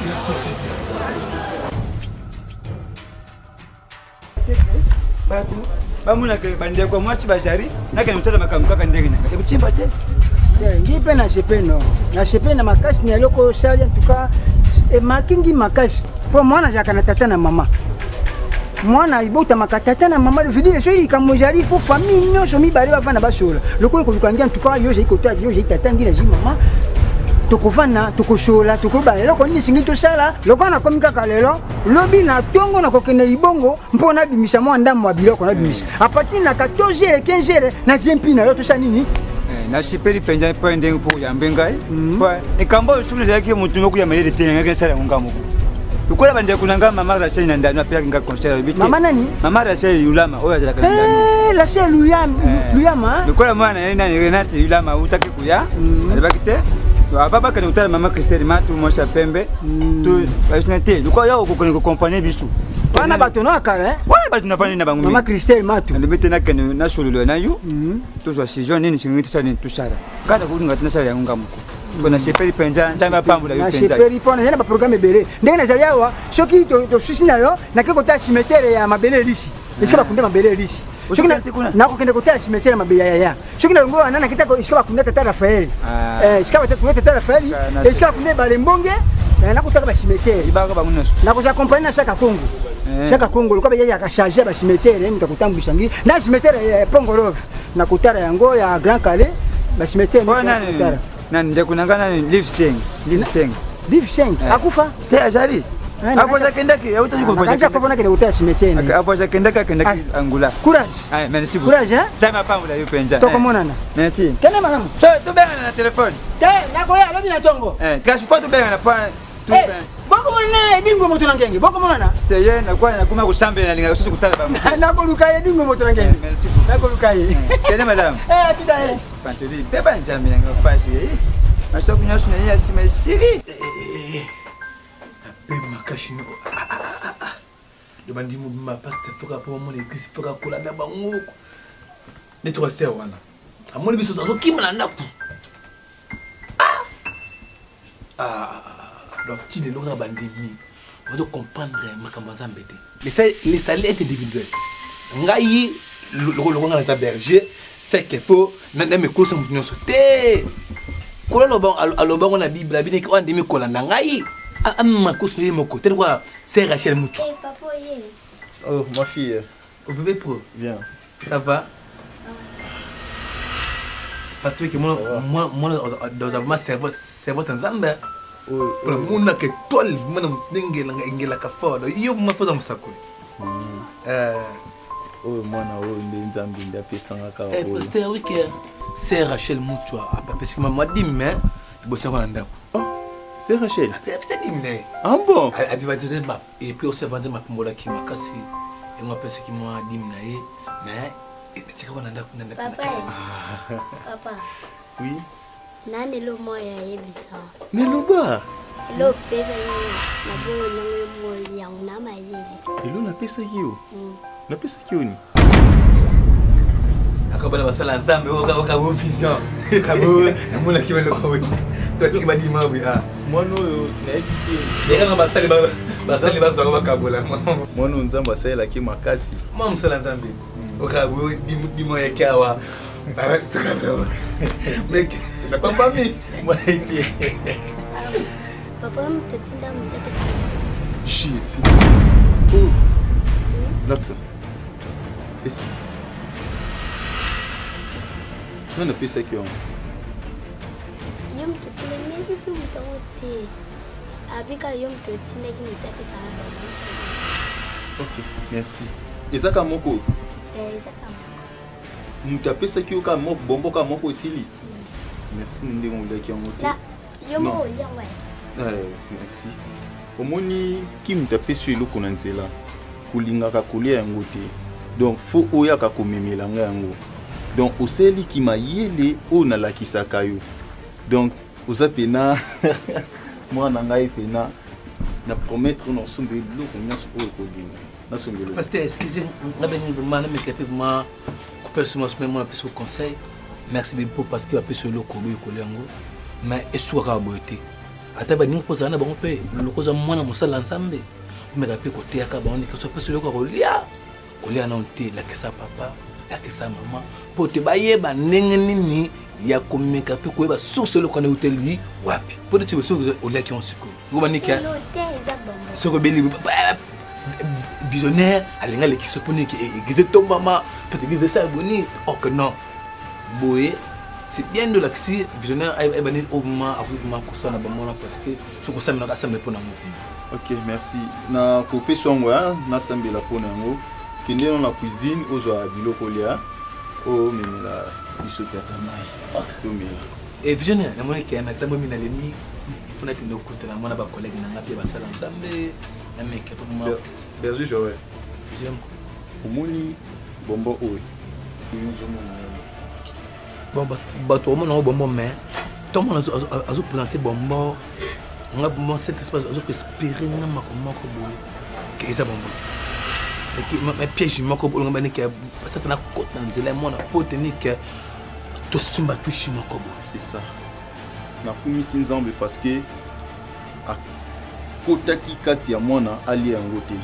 Merci. Bamuna ke bande kwa mwachi bajari nake mtata makamkaka ndege nake kuchimba te ngipe na shepeno na shepena makashi ni aloko shali en tout cas makingi makashi po mwana jaka na tata na mama mwana ibota makatata na mama vidi so ikamojari fo famille nyonso mibale bavana bashola lokolo kokangia en tout cas yo je ikota yo je tata ngi na ji mama tokofana tokoshola tokoba lelo ni singi to sala lokona na komika kalelo lobi na tongo na kokene libongo mpona bimisa mwa ndamwa biloko na bimisa a partir na 14h 15h na jempi na yo to sa nini na shipeli penja po ndenge po ya mbengai kwa ikambo shule zake mutumo kuya mayele tena ngake sala ngamo ukola bande kunanga mama Rachel na ndani apia kinga concert biti mama nani mama Rachel Yulama oya zala kana la Rachel Yulama ukola mwana yena Renate Yulama utaki kuya alibakite ababa kana utala mama Christelle Matu mosha pembe tu basnete ukola yo ko compagnie bisu bana bato no akara wala bato na pani na bangu mama Christelle Matu alibite na kana na solo na yu to so si jone ni singi tsani tushara kada kulinga tena sala yangu ngamuko kona shepeli penja ndamba pambula yu penja shepeli pona yana ba programme bele ndenge na zaliawa shoki to susina yo na keko ta cimetière ya mabele lishi eske ba kunde mabele lishi shoki na ko kende ko ta cimetière mabele ya shoki na ngo nana kita ko eske ba kunde tata Rafael eske ba kunde tata Rafael eske ba kunde ba lembonge na kutaka ba cimetière ibaka ba munoso na ko ja compagnie na chaque Congo chaque Congo ko ba ya ka charger ba cimetière ni takutambusha ngi na cimetière ya Pongolov na kutara yango ya Grand Calais ba cimetière ni nani ndio kunangana live seng akufa te ajali hapo za kendaki hautaji kupoja kwa bona kile utashi mecheni hapo za kendaki angula courage ay merci beaucoup courage hein tama pamula yo penja toko monana merci kene manamu so tu benga na telefone te nako ya lobi na tongo kasi foto benga na pa tu benga boko mona dingo moto na ngenge boko mona te ye na kwa na kuma kusambe na linga sisi kutala ba nako lukaye dingo moto na ngenge merci beaucoup nako lukaye kene madame tudae pantoli beba njami yanga pashi Acha kunyosha na yeye simeshiri. Pema kashino. Demandi mu ma paste foka po mo l'église foka kola na bango. Ne to se wana. Amoni biso to kimana ndaku. Donc ti ne lora bandimi. On doit comprendre makamba zambete. Les salaires individuels. Ngai le ngana za berger, c'est qu'il faut na me kosa mu nyonso te. Kola alobongo na Bible abine ko andimi kola na ngai amma ko soye moko tel quoi c'est Rachel Mucho. Papa yé. Oh ma fille. Au bébé pro. Viens. Ça va? Parce que moi dans ma cerveau en Zambie. Pour mon que tol manam ngela ka fodo yo ma poza musako. Oh mwana o ndenzambi ndapesanga ka. Pasteur week c'est Rachel Mucho parce que maman dit mais bossa ko ndako. C'est Rachel. C'est dit mais. Ah bon. Elle va dire ma et puis aussi vendre ma pomola qui m'a cassé et moi pense que moi dit mais tu ko ndako Papa. Oui. Nani lo moya yebisa. Meloba. Lo pesa ni na bolo nango ya na mayele. Elo na pesa hiyo. Na pesa hiyo ni. Akabala basala nzambe oka vision. Kabo na mona kimelo kwa wewe. Toi tu dis mawe mwana oyo na ekite. Yeka basali bazwa bakabola. Mwana nzambe asala ki makasi. Mwa msala nzambe. Oka bo di moya kawa. Mec, tu n'as pas mis. Moi, Papa, tu t'es dit Jesus. Oh. Laxa. Qu'est-ce que non, on a ça qui on. Yom tu t'es mis que vous t'en Abika yom tu t'es mis que tu ça. Ok, merci. Et ça comme moko. Mutu apesa ki oka moko bombo ka moko esili. Merci ndenge ngolaki yango te. Yomo yawe. Merci. Omoni ki mutu apesa eloko na nzela. Kolingaka kolia yango te. Donc faut oyaka komemela yango. Donc oseli ki mayele o na lakisaka yo. Donc oza pena mwana ngai pena na promettre non sombe eloko nyonso oyo kolinga. Na sombelo. Parce que excusez-moi, na me kepe ma personnellement moi un conseil. Merci beaucoup parce que a fait sur le colis mais et soit beauté. ata baningi kozala na bango mpe lokoza mwana mosala nzambe omeka mpe koteyaka bango ndenge so mpe soloko kolia nano te lakisa papa lakisa mama mpo te bayeba ndenge nini ya komeka mpe koyeba source eloko wana euteli wapi mpo te soki oliaki yango sikoyo obaniki soki obeli visionnaire alinga lekiso mpo niki egize to mama peut-être egize ça boni ok non boye c'est bien de l'axi visionnaire ebani oma akuma kosana bamona parce que soki osamela kasambela mpo na mouvement. Ok, merci. Na kopé songo na sambela mpo na yango kende na cuisine ozwa biloko lia o memela biso tata mai tomela et visionnaire na mona ki na tambo mina lemi funa kindo kutela mona ba collègue na ngapi basala nzambe na meke pour moi Berger Joël j'aime omoni bombo oyo yuzomona bon bato omona bombo mais tout le monde a présenté bombo on a bon cet espace a espérer na makomoko boye que ça bombo et qui ma piège moko boye ngamba que ça na côte na nzela mona pour tenir que to simba piège moko boye c'est ça na kumisi nzambe parce que a kotaki kati ya mwana ali yango te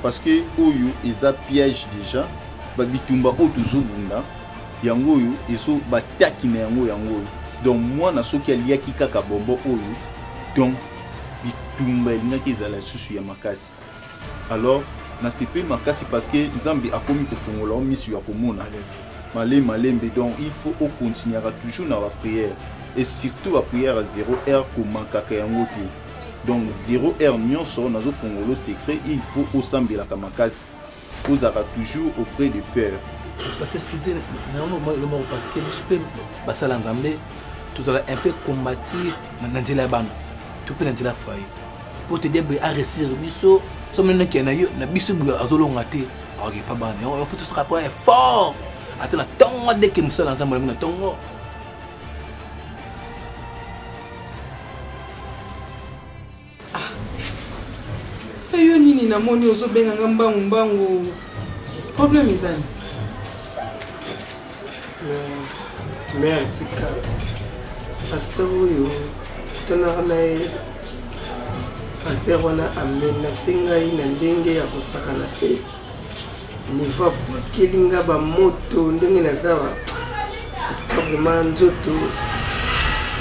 parce que oyo eza piège déjà ba bitumba o toujours bunda yango oyo eso bataki na yango donc mwana soki aliaki kaka bombo oyo donc bitumba elingaki ezala susu ya makasi alors na sepe makasi parce que nzambe akomi kofongola misu ya komona malembe donc il faut continuer toujours na la prière et surtout la prière à 0 heure komankaka yango te donc 0 heure nyonso nazo fongolo secret il faut osambela kamakasi ozaka toujours auprès de père parce que excusez le mot parce que je peux basala nzambe tout à un peu combattre na nzela bana tout peut nzela foyer pour te dire à réussir biso somme na kena yo na biso azolonga te ok pas bana on faut tout se rappeler fort atena tongo dès que musala nzambe na tongo yo nini na moni ozobenga mbangu problème ezali mais tika pasteur oyo tonaka na ye pasteur wana amenase ngai na ndenge ya kosakana te niveau abwakelinga bamoto ndenge naza vraiment nzoto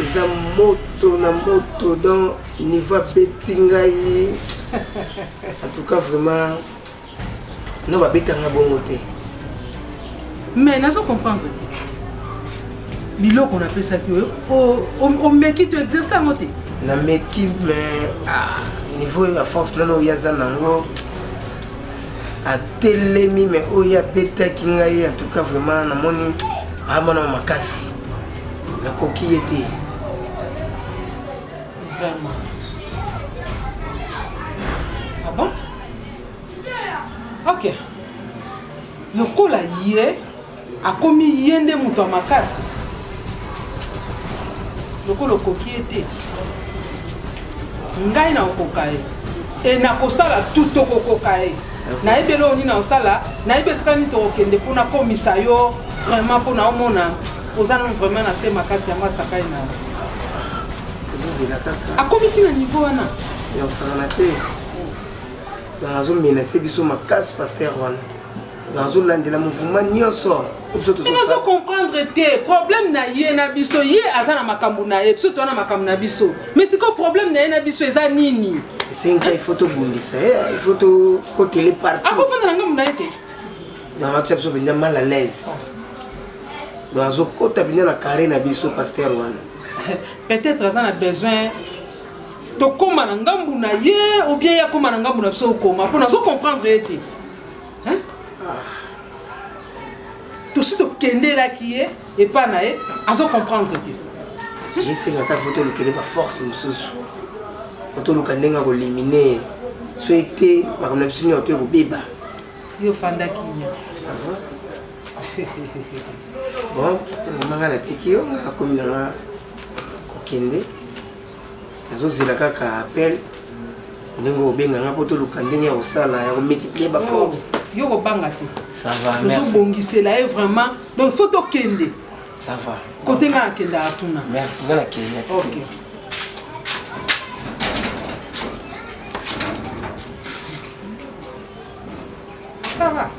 eza moto na moto donc niveau abeti ngai en tout cas vraiment no babetanga bongo te mais nazo comprendre te biloko on appelle ça que on meki to exercer yango te na meki mais niveau ya force nano yaza nango atelemi mais oyo abetaki ngai en tout cas vraiment namoni amona makasi nakoki ye te vraiment. Ah bon? Ok. Le col a yé a commis yende mouton makasi. Le col au coquille était. Ngai na okokae. Et na kosala tout au kokae. Na ebelo ni na osala, na ebeskani to okende pona komisa yo vraiment pona omona. Ozana vraiment na se makasi ya masakai na. Zozela kaka. A commis na niveau wana. Yo sala te. Dans un menace biso makasi pasteur wana dans un land de la mouvement nyoso biso to so comprendre te problème na ye na biso ye azana makambu na ye biso to na makambu na biso mais c'est quoi problème na ye na biso eza nini c'est une photo bundisa il faut to côté partout ako fanda ngam na yete dans WhatsApp so benda mal à l'aise dans un côté benda na carré na biso pasteur wana peut-être azana besoin to koma na ngambu na ye ou bien ya koma na ngambu na biso koma pour na so comprendre ete hein tout ce to kende la qui est et pas na ye azo comprendre te et c'est ngaka photo le kele ba force mususu photo le kandenga ko éliminer so été makamna biso ni oto ko beba yo fanda kinya ça va bon manga la tikio ngaka komina na ko kende nazozela kaka appel ndenge obenganga po toluka ndenge ya kosala ya komultiplier ba force yo kobanga te ça va merci tozobongisela ye vraiment donc faut tokende ça va côté nga nakende atuna merci nga nakende ok ça va.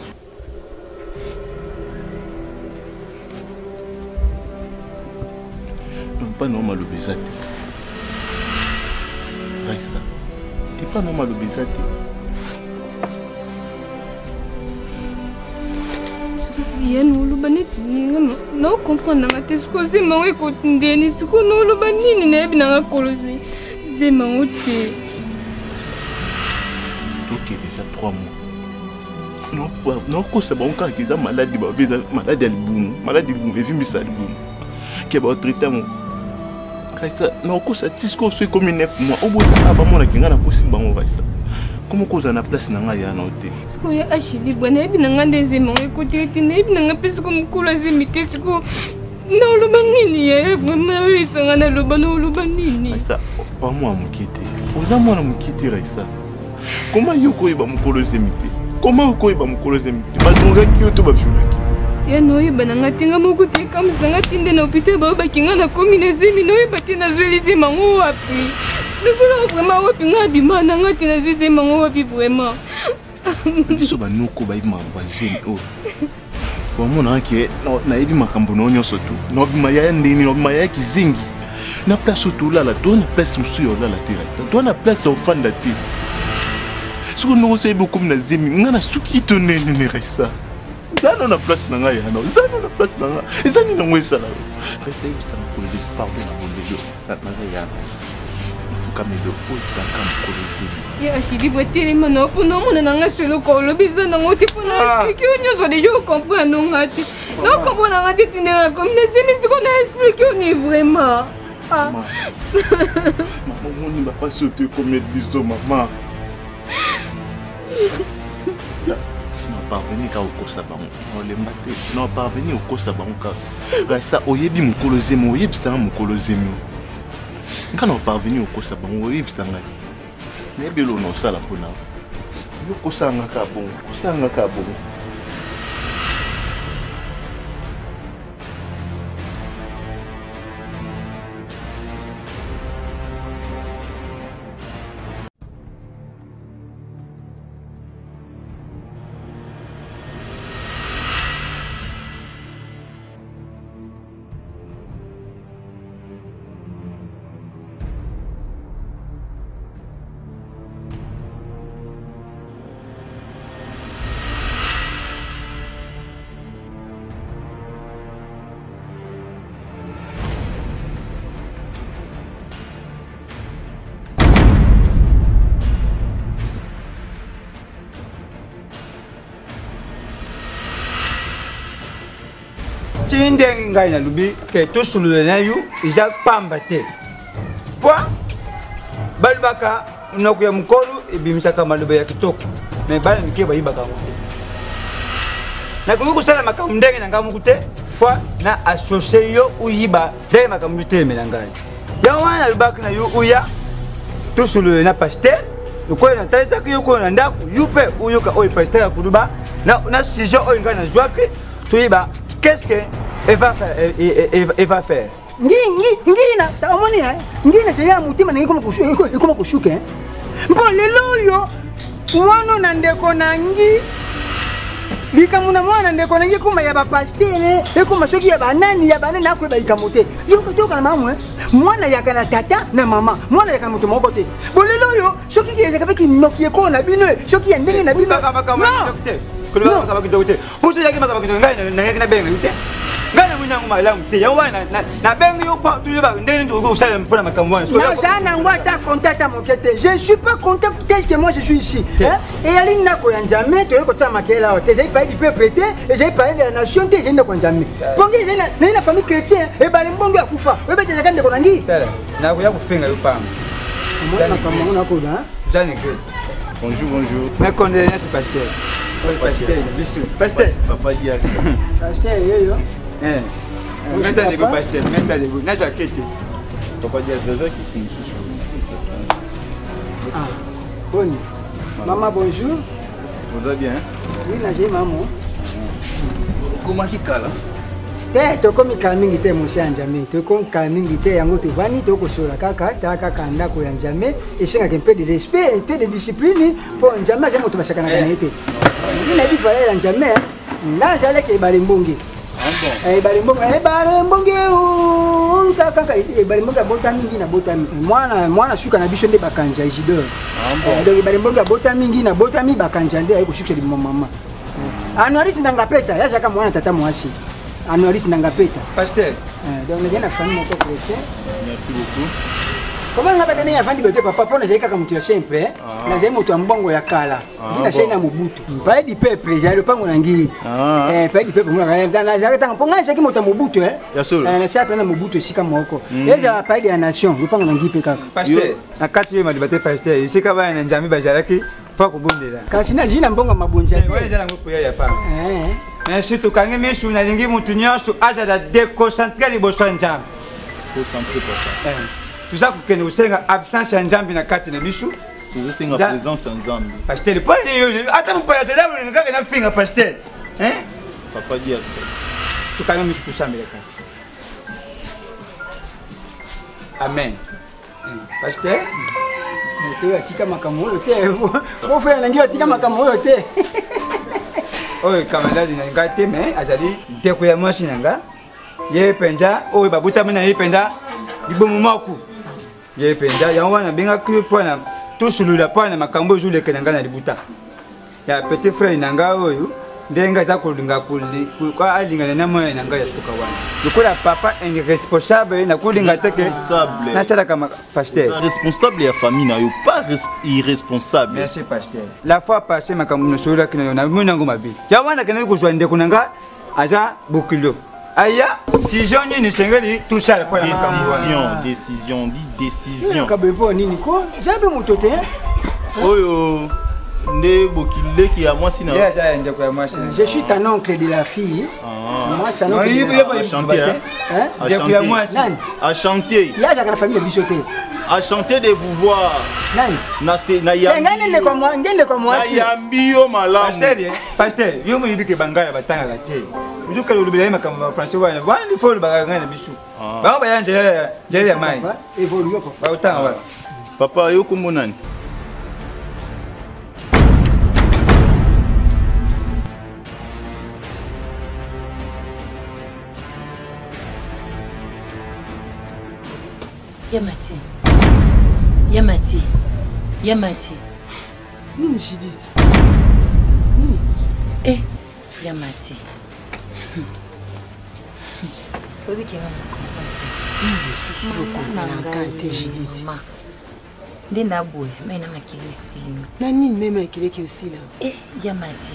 Non, pas normal le baiser. Et pas normal le baiser. Rien nous baneti ninga no comprendre nga te sko zema we kotindeni siko no lo banini na ebi na kolozi zema ote. Ok, déjà 3 mois. Non, c'est bon quand ils ont maladie, maladie de boum, maladie de boum, et puis ça de boum. Qui va traiter mon. Non, c'est ce comme 9 mois. Au bout de ça, on a gagné la possible on va ça. Comment cause na place na nga ya na hotel? Siko ya ashili bwana ebi na ngande zema we kotiriti ebi na ngapesi ko mukula zemite siko no lo banini ya vraiment we tsanga lo bano lo banini. Ça, pas moi mukite. Oza mwana mukite raisa. Comment yoko iba mukolo zemite? Comment yoko iba mukolo zemite? Bazonga kiyoto ba fiolaki. Ya no iba na ngatinga mukuti kama sanga tinde na hôpital ba kinga na commune zemi no iba tina zwelisi mango wapi. Nous vraiment wapi ngabi mana ngati na zwelisi mango wapi vraiment. Biso ba noko ba ima bazemi o. Kwa mona ke na ebi makambo no nyonso tu. No bima ya ndini no bima ya kizingi. Na place tout là toi na place musu yo là la terre. Toi na place au fond de la terre. Si vous nous savez beaucoup de zemi, on a souki tourné ne resta. Là on a place na nga ya no. Ça on a place na nga. Et ça ni na ngwe ça là. Restez ça pour le pardon na bonne jo. Ça na ya. Faut comme de haut ça comme pour le. Ya ashili bwetele mana pour non mon na nga solo ko lo biza na ngoti pour na expliquer on yo les gens comprendre ngati. Non comprendre ngati tinera comme les zemi ce qu'on a expliqué on est vraiment. Maman, on ne va pas sauter comme les bisous, maman. Non, parvenir au Costa Bango. On les maté. Non, parvenir au Costa Bango. Resta, oyebi mon colosé, oyebi ça mon colosé. Quand on parvenir au Costa Bango, oyebi ça. Mais bien, on a ça la bonne. Le Costa Ngaka bon, Costa Ngaka bon. Tindeng ngai na lubi ke to sulu na yu ija pamba te. Kwa balbaka unaku ya mkolu ibimisa kama luba ya kitoko. Na bala mikiba ibaka ngote. Na kuku sala makamndenge na ngamu kute kwa na associé yo uyiba de makamute melangai. Ya wana lubaka na yu uya to sulu na pastel. Uko na taisa ku yuko na ndaku yupe uyuka oi pastel kuduba na sijo oi ngana zwake tuiba. Qu'est-ce qu'elle va faire? Elle va faire. Ngina, ta omoni ngina cheya mutima nangi koma kushuke. Mpo lelo yo mwana na ndeko nangi likamuna mwana ndeko nangi kuma ya bapastele ekuma shoki ya banani akweba ikamote. Yo kutoka na mamu mwana yakana tata na mama mwana yakana mutu moko te. Bo lelo yo shoki ki ezaka peki noki eko na bino shoki ya ndenge na bino. Kuliwa kama kidote. Kuso yake makaba kidote ngai na benga yute. Ngana munyangu malamu te. Ya wana na benga yo pa tuliba ndeni tu usala mpona makamwana. Na jana ngwata contacta mokete. Je suis pas content tel que moi je suis ici. Et yali nako ya njame to yeko tsama kela hote. J'ai parlé du peuple et j'ai parlé de la nation te j'ai ndako njame. Bongi j'ai na famille chrétien et bali mbongo ya kufa. Webe te zakande ko nangi. Na ko ya kufinga yo pam. Mwana kama una ko da. Jani good. Bonjour, bonjour. Mais condoléances pasteur. Pasteur. Papa Diak. Pasteur yo. Maintenant les go pasteur, maintenant les go. Na jo akete. Papa Diak déjà qui finit sur. Ah. Bonne. Maman bonjour. Vous allez bien? Oui, na j'ai maman. Comment qui cala? Te tokomi kamingi te mosia njame tokomi kamingi te yango tovani tokosola kaka taka ndako ya njame esengaka mpe de respect mpe de discipline mpo njame aza moto basakanaka na ye te Il a dit voilà jamais. Là j'allais que Balimbongi. Ah bon. Balimbongi ou kaka Balimbongi bota mingi na bota mingi. Mwana shuka na biso nde bakanja ejideur. Ah bon. Donc Balimbongi bota mingi na bota mi bakanja nde ayiko shukisha mama. Anuarisi nanga peta ya jaka mwana tata mwasi. Anuarisi nanga peta. Pasteur. Donc les gens na famille mon chrétien. Merci beaucoup. Comment on a pas donné avant de bêter papa pour na jaika comme tu es simple hein. Na jaika moto mbongo ya kala. Ngina shaina mubutu. Pas du peuple, j'ai le pango nangi. Pas du peuple moi dans la jaika tant ponga jaika moto mubutu hein. Na shaika na mubutu sika moko. Et j'ai pas de la nation, le pango nangi pe kaka. Pasteur. Na kati ye madibate pasteur, sika ba na njami ba jaraki fa ko bondela. Kasi na jina mbongo mabonja. Ouais, jana ngoko ya pa. Mais surtout quand ngemi su na lingi mutu nyonso aza da déconcentrer liboso njami. Concentré papa. Tout ça que nous sommes absence en Zambie na kati na bisu. Tout ça en présence en Zambie. Pasteur, pas attends mon père, là on est na finga pasteur. Hein? Papa dit. Tout quand même tout ça mais Amen. Pasteur, moto atika makambo te. Mo frère nangi atika makambo te. Oh camarade na ngate mais azali deko ya mwasi nanga. Ye penja, oh babuta mena ye penja. Ibomu maku. Ye penja ya wana benga ku pona to sulula pona makambo jule kenanga na libuta. Ya petit frère nanga oyo ndenga za kulinga kuli kwa alinga na moyo nanga ya suka wana. Lokola papa irresponsable na kulinga teke responsable. Na chala kama pasteur. Responsable ya famille na yo pas irresponsable. Merci pasteur. La fois passée makambo no sulula kina na muna ngoma bi. Ya wana kana ko jwande kunanga aja bokilo. Aya, si j'en ai une sengeli tout ça pour la décision. Kabebo nini ko? Jabe motote hein? Oyo nde bokile ki ya mwasi na. Ya ja nje kwa mwasi. Je suis ton oncle de la fille. Moi ton oncle. Il chanter hein? À chanter. Ya ja kana famille de bichoté. À chanter de vous voir. Nani? Na ya. Ngende kwa mwasi. Na ya mbio malamu. Pasteur, yo mo yibike bangala batanga gate. Ujuka lulubila yema kama François wana. Wani folo baganga na bisu. Ba ba ya njere ya mai. Evolue papa. Ba utanga wala. Papa yo kombo nani? Yamati. Nini Judith? Yamati. Obi ki wana Ndi na boy, mena makili silinga. Na nini mema kile ki osila? Yamati.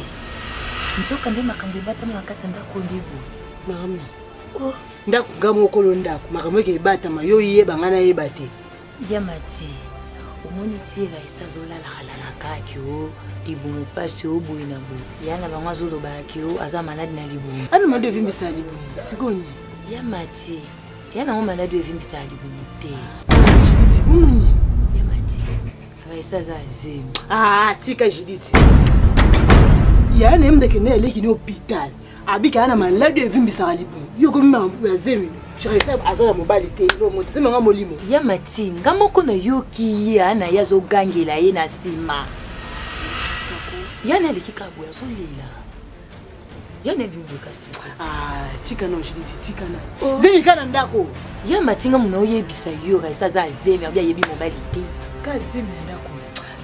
Nzoka ndi makambo bata mwakati ndako ndibu. Mama. Ndako ngamo okolo ndako, makambo ke bata ma yo yeba ngana yeba te. Yamati. Omoni tira isazola la halala kakyo. Libumu pasi oboyi na boyi. Yana bangwa zolo bakyo aza malade na libumu. Ana mado evimbisa libumu. Sikoni. Yamati. Yana ngo malade evimbisa libumu te. Judith, umuni. Yamati. Akaisa za zemi. Tika Judith. Yana emde kene eleki ni hôpital. Abika ana malade evimbisa libumu. Yo komi mambu ya zemi. Chiresa azala mobali te. Lo moto sema nga molimo. Yamati, ngamoko na yoki yana yazo gangela ye na sima. Yana likika boya zolela. Yana bibuka siko. Tika no Judith, tika na. Zemi kana ndako. Yamati nga muna oyebisa yo kaisa za zemi abia yebi mobali te. Ka zemi ndako.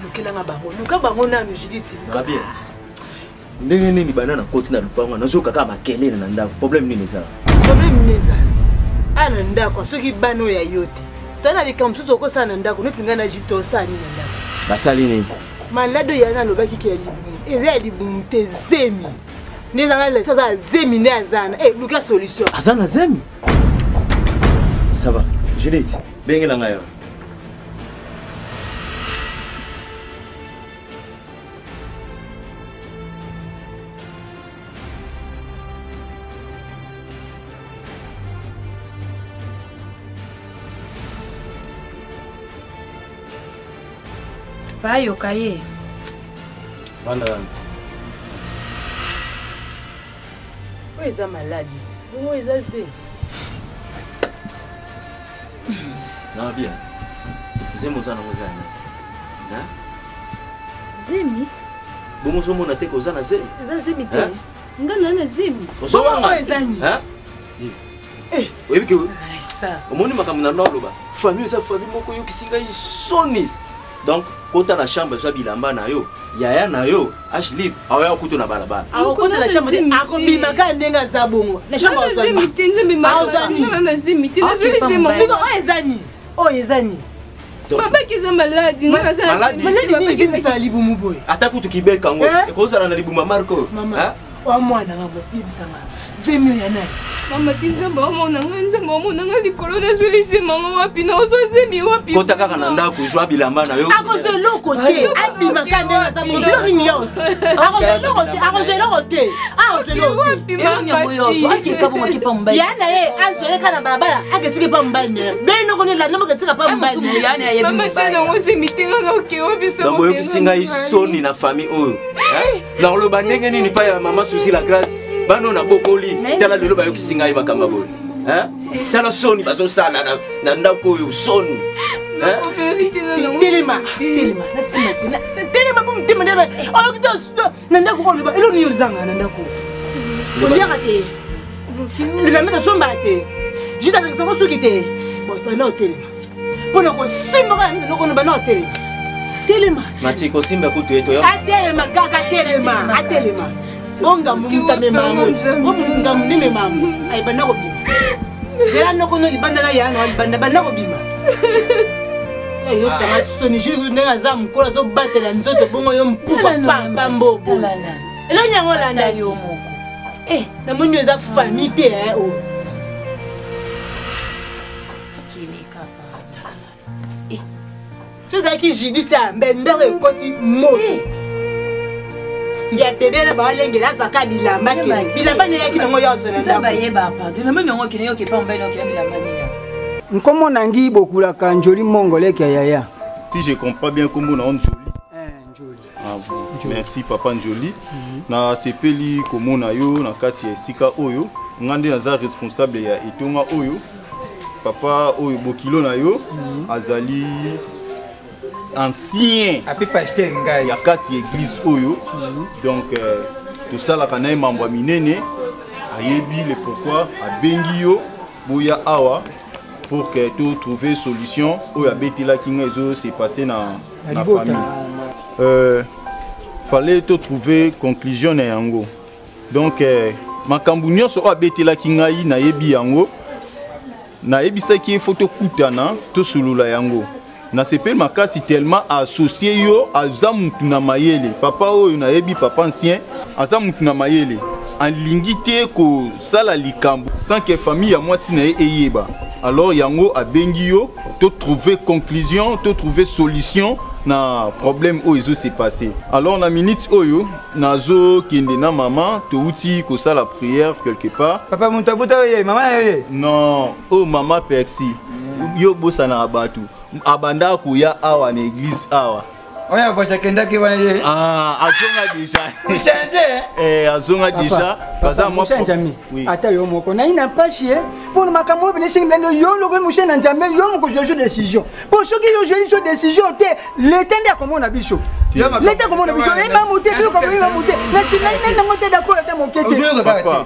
Lukela nga bango. Luka bango na Judith. Ngabia. Ndenge nini banana koti na lupango nazoka kama makelele na ndako. Problem nini za? Problem neza. Ana ndako soki bano ya yote. Tana likamsuto ko sana ndako netingana jito sana ni ndako. Basali nini? Malado yana lobaki ki ya libumu. Eza libumu te zemi. Neza ngale sasa zemi ne azana. Luka solution. Azana zemi. Ça va. Juliette, bengela ngayo. Bayo kaye. Vanda. Où est malade? Où est zemi? Na bien. Zemi sana mwezani. Zemi? Bon, je m'en attaque aux années. Zemi te. Ngana na zemi. Oui, que au monde m'a comme famille ça famille moko yo kisinga isoni. Donc quand on a chambre za bilamba na yo, yaya na yo, Ashley, awa kuto na balabala. Quand on a chambre akobima ka ndenga za bongo. Na chambre za zemi te nzembe ma na zemi te na zemi te mo. Siko ezani. Oh ezani. Papa kiza maladi ngana za. Maladi ni bisa libumu boy. Atako tukibeka ngo. Ko za na libumu Marco. Mama. Wa mwana ngabo sibisanga. Zemi yana. Mama tinza ba mona nganza mona ngali kolona zwelise mama wapi na ozo zemi wapi. Kota kaka na ndako jwa bilamba na yo. Akoze lokote abima kande na za mongilo mimi yo. Akoze lokote. Akoze lokote. Nyango yoso akeka bongo kipa mbai. Yana azoleka na barabara aketike pa mbai ne. Beno kone la namo ketika pa mbai ne. Yana yebi mbai. Mama tena ngozi mitinga ngoke wapi so. Babo yo kisinga isoni na famille oyo. Na lo bandenge nini pa ya mama Susi la grâce. Bano na bokoli tala lelo bayo kisinga yi bakamba boli tala soni bazo sana na ndako yo soni telema nasema telema po mtima ndebe okito na ndako ko liba elo niyo zanga na ndako oliaka te le meta somba te jita ka ko suki te bo bana telema pona ko simba ka ndoko no bana telema mati ko simba kutu eto yo atelema kaka telema Onga mumutame mamu. Onga mumutame mamu. Ay bana ko bima. Dela no kono libanda na ya no bana ko bima. Ay yo sama soni jiru ndenga za mkola zo batela nzoto bongo yo mpupa pamba mbobo. Elo nyango landa yo moko. Na munyo za famille te o. Kini kapa. Choza ki jidita mbendere koti moto. Ya bébé na ba lenge la saka bilamba ke bilamba ne yaki nango yozo na ndaba yeba pa de na menyo ki ne yoki pa mbele yoki bilamba ne ya nkomo nangi bokula ka njoli mongoleke yaya si je comprends bien kombo na Njoli Njoli ah bon merci papa Njoli na sepeli komona yo na kati ya sika oyo ngande naza responsable ya etonga oyo papa oyo bokilo na yo azali ancien api pasteur ngai ya kati église oyo donc tout ça la kana membre minene ayebi le pourquoi abengi yo boya awa pour que tu trouver solution oyo abetela kinga ezo se passer na famille fallait to trouver conclusion na yango donc makambu nyonso oyo abetela kinga yi na yebi yango na yebisaki photo kutana to sulula yango na sepel makasi tellement associé yo aza mutu na mayele papa oyo na yebi papa ancien aza mutu na mayele alingi te ko sala likambo sans que famille ya mwasi na ye eyeba alors yango abengi yo to trouver conclusion to trouver solution na problème oyo ezo se passer alors na minute oyo nazo kende na maman to uti ko sala prière quelque part papa muntabuta ye maman ye non oh maman Percy yo bosa na abatu abanda kuya awa na église awa oya voici kenda ki wana ye azonga déjà changer azonga déjà papa moi njami ata yo moko na ina pachie pour makambo bene singa ndo yo logo mushe na njami yo moko jojo décision pour soki yo jeli so décision te l'étende akomona biso l'étende akomona biso e mamu te ko ko mamu te na singa ndango te d'accord te mon kete papa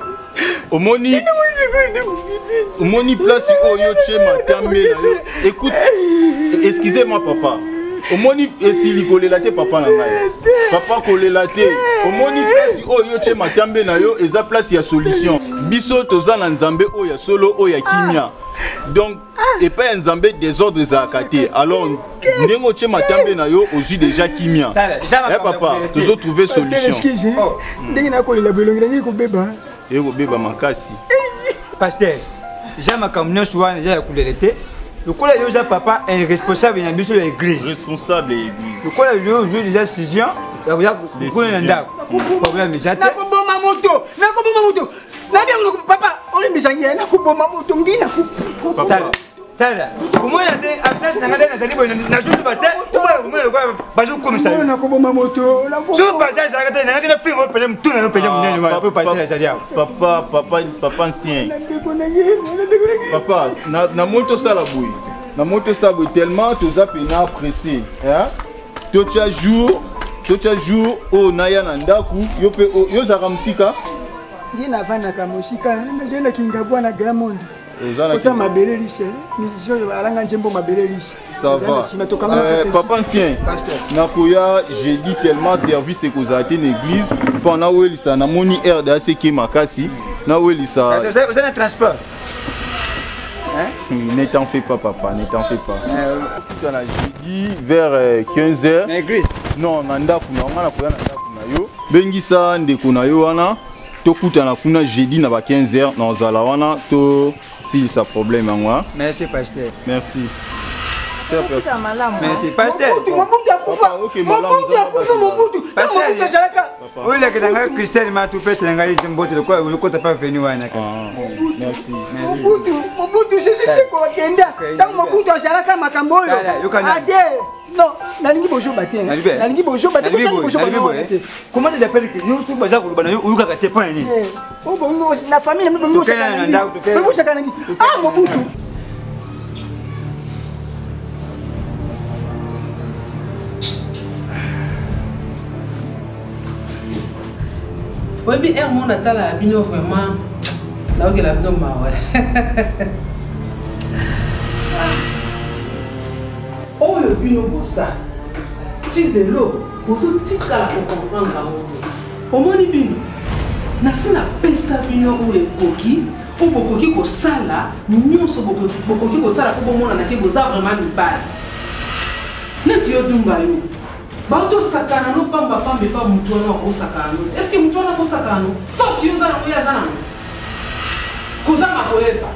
Omoni place oyo chema tambe na yo. Écoute, excusez-moi papa. Omoni esili kolela te papa na ngai. Papa kolela te. Omoni place oyo chema tambe na yo eza place ya solution. Biso toza na nzambe oyo solo oyo kimia. Donc et pas nzambe désordre za kate. Alors ndengo chema tambe na yo ozu déjà kimia. Papa, tozo trouver solution. Ndenge na kolela belongi ngi ko beba. Ego beba makasi. Pasteur, j'ai ma camion souvent déjà coulé. Le collège déjà papa est responsable de biso l'église. Responsable de l'église. Le collège joue déjà décision. Il y a beaucoup d'endroits. Problème déjà. Na ko boma moto. Na bien papa, on est déjà na ko boma moto ngina ko. Tala. Comment il a été absent na ngada na zali boy na jour de bataille. Comment le quoi bazo comme ça. Na ko boma moto. Sur passage ça ngada na ngada film on peut tout na peut jamais on peut partir la zalia. Papa ancien. Papa na moto sala boy. Na moto sala boy tellement tu as pena pressé, hein? Tout chaque jour tocha jour o naya na ndaku yo pe yo zaka musika ye na vana ka musika na jona kingabwa na Gramonde kota mabele riche ni jo alanga njembo mabele riche ça va papa ancien nakoya j'ai dit tellement service que vous avez une église pendant où il na moni RDC qui makasi na où il ça vous avez un transport. Ne t'en fais pas, papa, ne t'en fais pas. Tout à jeudi vers 15h. L'église. Non, nanda kuna, on a koya nanda kuna yo. Bengisa ndeko na yo wana. To kutana kuna jeudi na ba 15h na zala wana to si ça problème ngwa. Merci pasteur. Merci. Merci pasteur. Ok, madame. Oui, la kadanga Christian m'a tout pêché ngai mbote le quoi le côté pas venu wana. Merci. Mobutu c'est quoi kenda. Tant Mobutu azalaka makambo yo. Ade. Non, nalingi bojo baté. Nalingi bojo baté. Comment tu t'appelles que nous sommes baza ko bana yo yuka ka te point ni. Oh bongo la famille me bongo sakana. Bongo sakana. Ah Mobutu. Oui, mais mon natal a bien vraiment. Là où il a bien marre. Oh, le bien beau ça. Tu de l'eau. Vous êtes petit cas pour comprendre la route. Au moins, il bien. Nasi na pesa bien ou le coquille. Ou bokoki ko sala. Nous sommes bokoki ko sala pour mon natal. Vous avez vraiment mis pas. N'est-ce pas dumba yo? Bato sakana no pamba pambe pa mutu wana ko sakana. Est-ce que mutu wana ko sakana? Force yo za na moya za na. Koza makoyeba.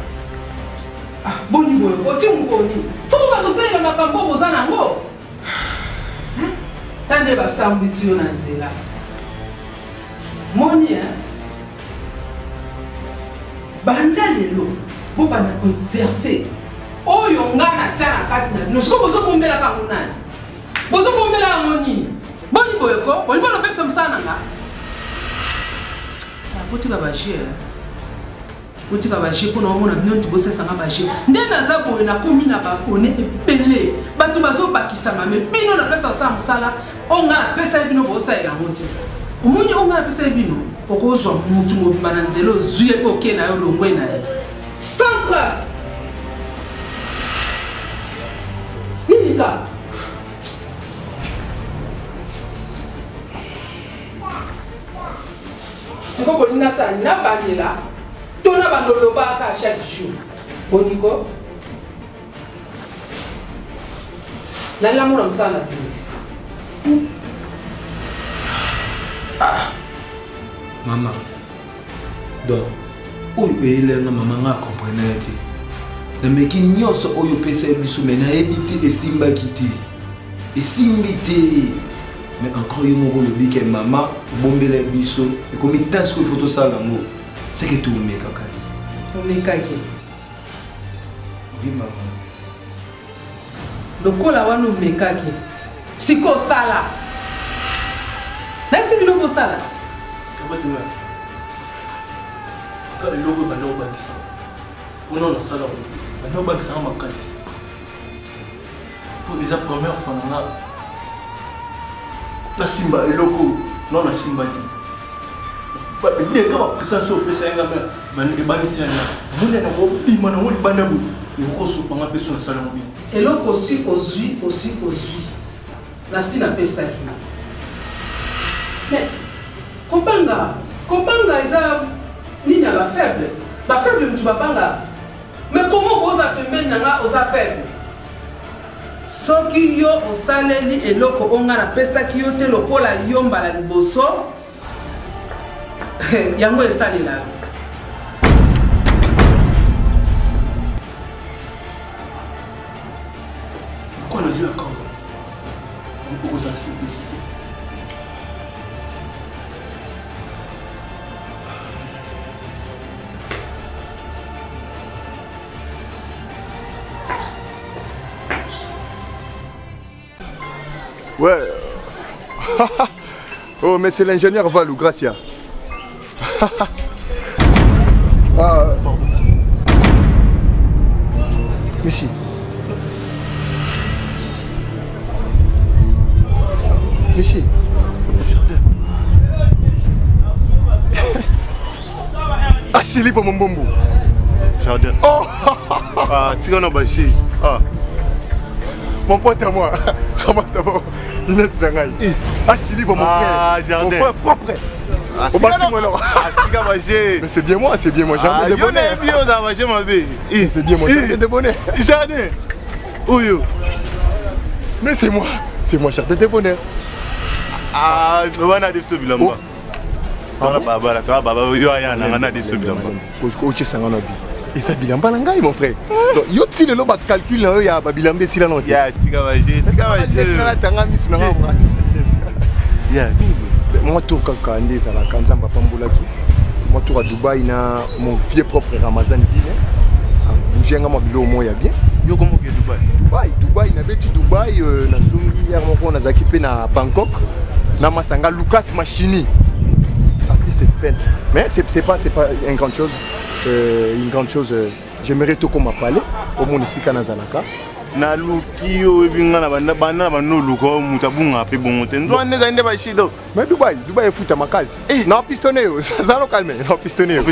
Ah, boni boyo, ko ti ngoni. Fuko ba kusela makambo boza na ngo. Tande ba sambisio na nzela. Moni banda lelo bo bana ko exercer. Oyo ngana tana katina. Nous ko bozo bombela ka munani. Bozo bombela ngoni. Boni boyeko, boni bana pepsa msana nga. Poti ka baje. Poti ka baje pour na mona bino tibose sanga baje. Ndena za boye na komi na ba kone epele. Batu bazo bakisa mame bino na pesa osala msala. Onga na pesa bino bosa ila ngoti. Omoni onga na pesa bino. Okozwa mutu mobimba na nzelo zuye ko kena yo longwe na ye. Sans trace. Nika. Si vous avez ça, na bandela, tona bandoloba à chaque jour. Boniko. Nala mona msala. Maman. Donc, oyo elenga mama nga comprendre te. Na meki nyonso oyo pesa biso mena ebiti esimba kiti. Esimbi te. Mais encore une fois, le bique maman, bombele biso, et comme il t'a ce qu'il faut ça l'amour, c'est que tout le monde est cacasse. Tout le monde est oui, maman. Le col à nous mekaki. Si ko sala. N'est-ce pas que sala? Comment tu vas? Quand le logo va nous bâtir, pour nous la sala, va nous bâtir en macasse. Pour déjà première fois là. La simba et loco, non la simba. Dès que ma présence au PC, je et l'autre aussi, la sina pesa. Mais, Kopanga, il a faible. La faible, tu vas pas. Mais comment vous avez maintenant aux faibles? Soki yo osaleli eloko onga na pesa ki yo te lokola yomba la liboso yango esalela quoi le vieux accord on peut oser souper. Ouais. Oh, mais c'est l'ingénieur Valou, Gracia. Ah. Ici. Ici. Achili pour mon bombo. Jardin. Oh. Ah, tu connais Baché. Ah. Mon pote à moi. Ramasse d'abord. Lunette d'Angaï. Achili pour mon frère. Ah, Jardin. Mon frère propre. Au bâtiment alors. Mais c'est bien moi, Jardin de bonheur. C'est bien moi, Jardin de bonheur. Jardin. Ouyo. Mais c'est moi, Jardin de bonheur. Ah, on a des sous-bilamba. Et ça bilamba ngai mon frère. Donc yo ti le loba calcul là ya ba bilambe sila non. Ya tika baje. Na tanga misu na ngabo. Ya. Moi tour kaka ndeza la kanzamba pambola ki. Moi tour à Dubaï na mon vieux propre Ramazan Ville. Bouger nga mabilo mo ya bien. Yo comment que Dubaï? Dubaï na beti Dubaï na zongi hier moko na zaki pe na Bangkok. Na masanga Lucas Machini. Artiste peintre. Mais c'est pas une grande chose. J'aimerais tout comme parler au monde ici Kanazalaka. Na lukio ebinga na bana bano luko mutabunga pe bongote ndo neza inde ba shido. Mais Dubaï est fouta makazi. Na pistonné yo, ça no calme, na pistonné yo.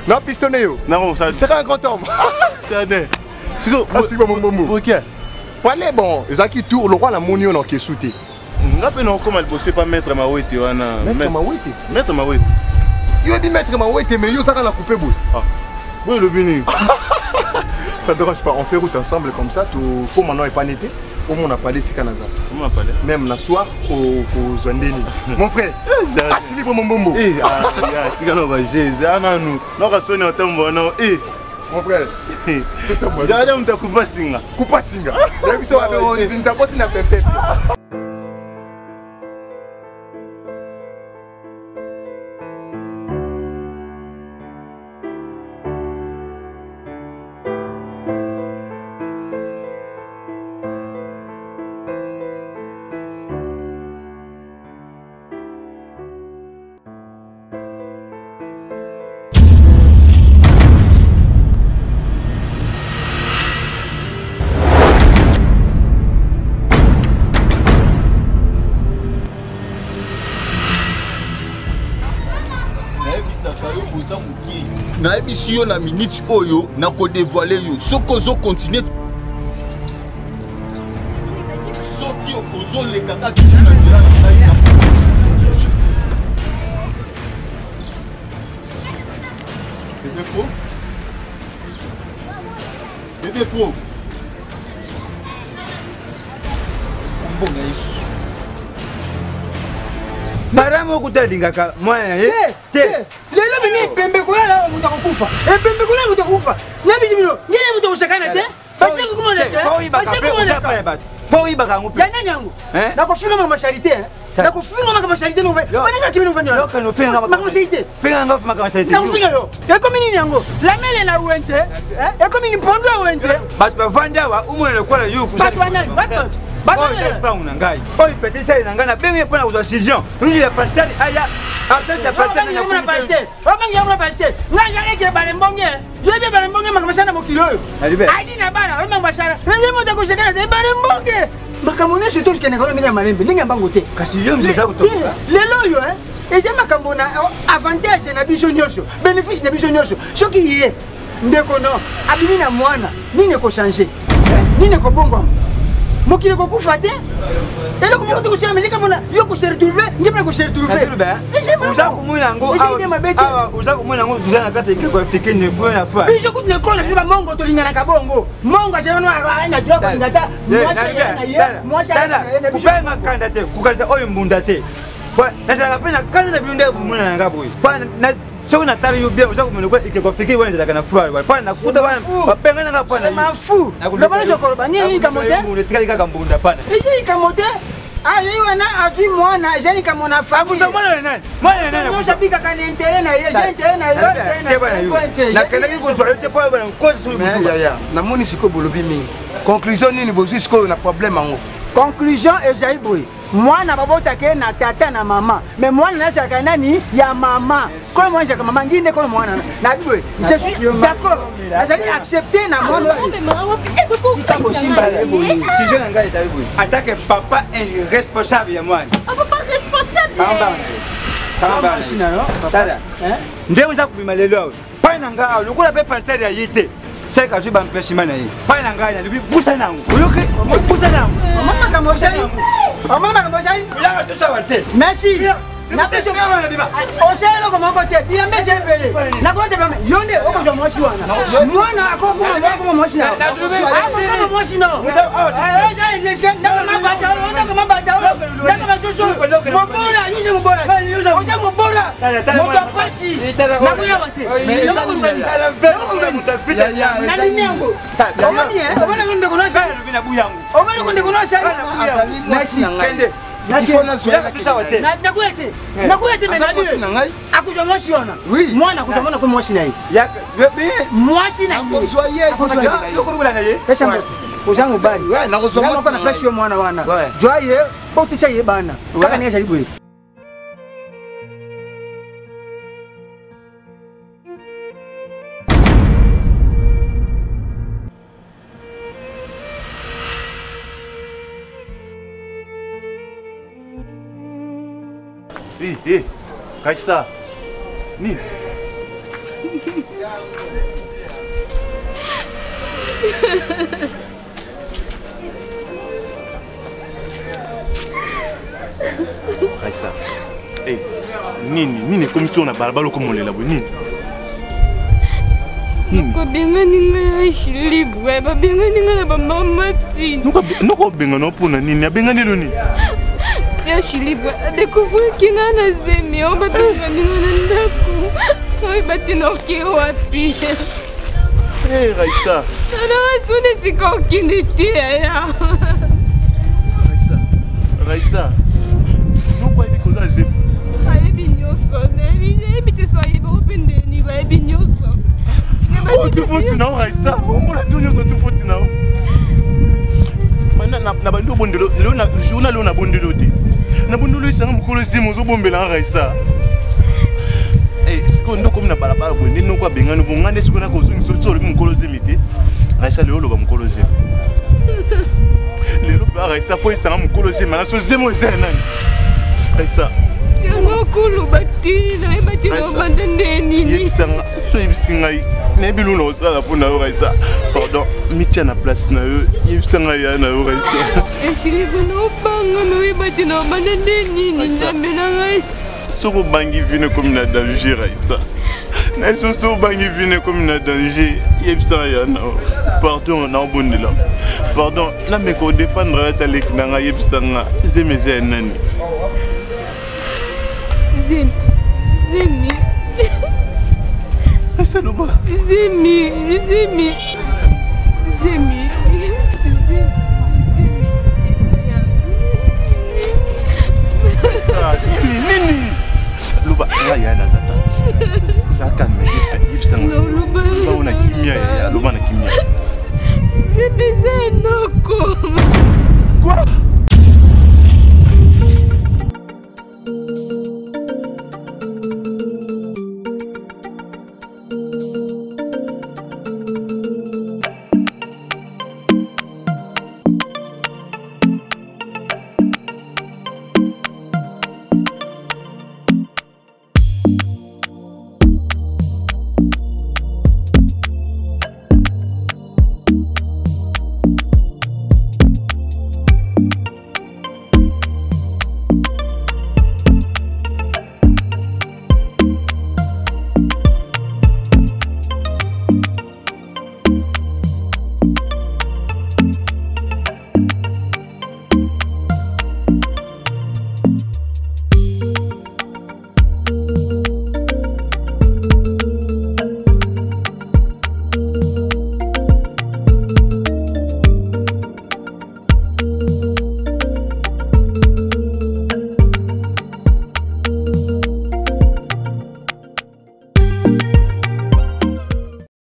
Na pistonné yo. Na ça c'est un grand homme. Regardez. Siko, siko mon OK. Parler bon, ezaki tour le roi la monio na kesouté. Ngape na comment bosser pas mettre Mawete wana. Mettre Mawete. Yo dit mettre Mawete mais yo ça la couper boule. Ah. Oui le bini. Ça dérange pas, on fait route ensemble comme ça, tout pour maintenant est pas netté. Au moins on a parlé si Kanaza. On a parlé. Même la soir au Zondeni. Mon frère. Asili pour mon bombo. Eh ah, tu gano ba Jésus. Ana nous. Non sonner en temps non. Eh mon frère. Dada mtakupa singa. Kupa singa. Ndio biso wa on zinza koti na pepe. nayebi si yo na minute oyo nakodévoile yo soki ozokontinue soki ozoleka kaka na nzela na ngai na Seigneur Jésus. Bébé Pro. Bébé Pro. Mbonga Yesu. Maramo kutalingaka mwana ye. Lelo bini pembe kulala mutakufa. Pembe kulala mutakufa. Nabi jimino, ngine mutakushakana te? Basi comment le te? Basi comment le te? Faut y bakangu. Ya nani yangu? Nakufika mama charité hein? Nakufika mama charité no. Bana kimi no fanya. Loka no fenga mama charité. Fenga ngapi mama charité? Nakufika yo. Ya komi nini yangu? La mele na uenje, ya komi ni pondo uenje. Batu bavanja wa umwe kwa yu kusali. Batu wanani? Batu Batu ngai. Oi petit sai nangana bengi pona kwa decision. Ngi ya pasteur aya. Apesa pasteur na kuna pasteur. Obangi ya kuna pasteur. Nganga eke balembonge. Yebe balembonge makamashana mokilo yo. Aidi na bana, obangi bashara. Ngi moto kushekana te balembonge. Makamone se toshi kenekoro ninga malembe, ninga mbango te. Kasi yo mbiza kutoka. Lelo yo eza makambo na avantage na biso nyosho, bénéfice na biso nyosho. Soki ye ndeko no, abimi na mwana, nini ko changer? Nini ko bongo? Mokile ko kufa te? Elo ko moko to kushira melika mona, yo ko se retrouver, ngepna ko se retrouver. Uza kumuna ngo awa, uza kumuna ngo tuzana kata ikeko afike ne bwana fa. Biso kuti ne kona biba mongo to lingana ka bongo. Mongo je no ana droit ko ngata. Mwasha na biso kubenga kanda te, kukalisa oyo mbunda te. Kwa nazala pena kanda biunde kumuna ngabo. Kwa na sio na tari yo bien uza kumuna kwa ikeko afike wana zaka na fura. Kwa na kuta bana bapenga nga pana. Mafu. Na bana jokoroba nini kamote? Mbunda tikali kaka mbunda pana. Iji kamote? Ah, yeye wana avi mwana, jeni kama na famu. Mwana nani? Mwana nani? Mwana bika kana intérêt na yeye, jeni intérêt na yeye. Na kele ko so yote pa bana ko so biso. Ya. Na moni siko bolobi mingi. Conclusion nini bozi siko na problème ango. Conclusion ezali boy. Mwana babota ke na tata na mama. Mais mwana na shaka nani ya mama. Kwa mwana shaka mama ngine kwa mwana. Na boy, je suis d'accord. Azali accepter na mwana. Si je n'engagne pas boy. Attaque papa est responsable ya mwana. Papa responsable. Kamba. Tada. Ndio unza kubima lelo. Pana nanga lokola pe pasteur ya yite c'est ka tu bampeshima na ye pa nanga na lubi busa nangu oyoke busa nangu mama kamosai mama kamosai ya ka tsa wate merci na peso mama na biba o selo ko moko te bien mbese mbele na ko te bama yonde o ko jomo shi wana mwana ko ko mo shi na ko mo shi no eh ja ndeske na ko mabata na ko mabata na ko masoso mo bora yije mo bora o ja mo bora mo to pasi na ko ya wate na ko na ni miango o mani o mani ko ndeko na sa bina buyangu o mani ko ndeko na sa merci kende nakuete menani akuja moshi ona mwana akuja mwana kwa moshi na hii moshi na hii yokurugula na ye pesa mbote kuzangu bali na kusoma na pesa mwana wana joye botisha ye bana kaka ni jaribu hii Kaisa, nini? Kaisa, nini komisi na barabara komolela bo nini? Ko benga ninga ya shilibwe, ba benga ninga na ba mama ti. Noko benga no pona nini? Abenga nilo nini? Ya shilibwe découvrir kinga na zemi o ba benga ninga na ndaku. Oi batina ke wapi. Raisa. Ana wasune siko kiniti ya. Raisa. Noko ibi ko za zemi. Aye binyoso, ne bi te so aye ba opende ni ba binyoso. Oh, tu fous na Raisa. Omo la tunyo so tu fous na. Mana na bandu bondelo, leo na journal leo na bondelo te. Na bondelo isanga mukolo zimo zo bombela Raisa. Siko ndoko mna balabala bwende noko abengana bongane siko na ko so so mukolo zemite. Raisa leo lo ba mukolo zemo. Lelo ba Raisa fo isanga mukolo zemo na so zemo zena. Raisa. Yango kulu batina, batina bandende nini. Yebisanga so yebisingai. Nebilu no sala pona Raisa. Pardon, mitia na place na yo. Yebisanga ya na Raisa. Shilibu no banga me batina bandende nini na menanga. Soko bangi vine comme na danger Raisa. Na so bangi vine comme na danger. Yebisanga ya na. Pardon na bondela. Pardon, na me ko défendre ta lek na nga yebisanga zemeze nani. Zemi. Zemi.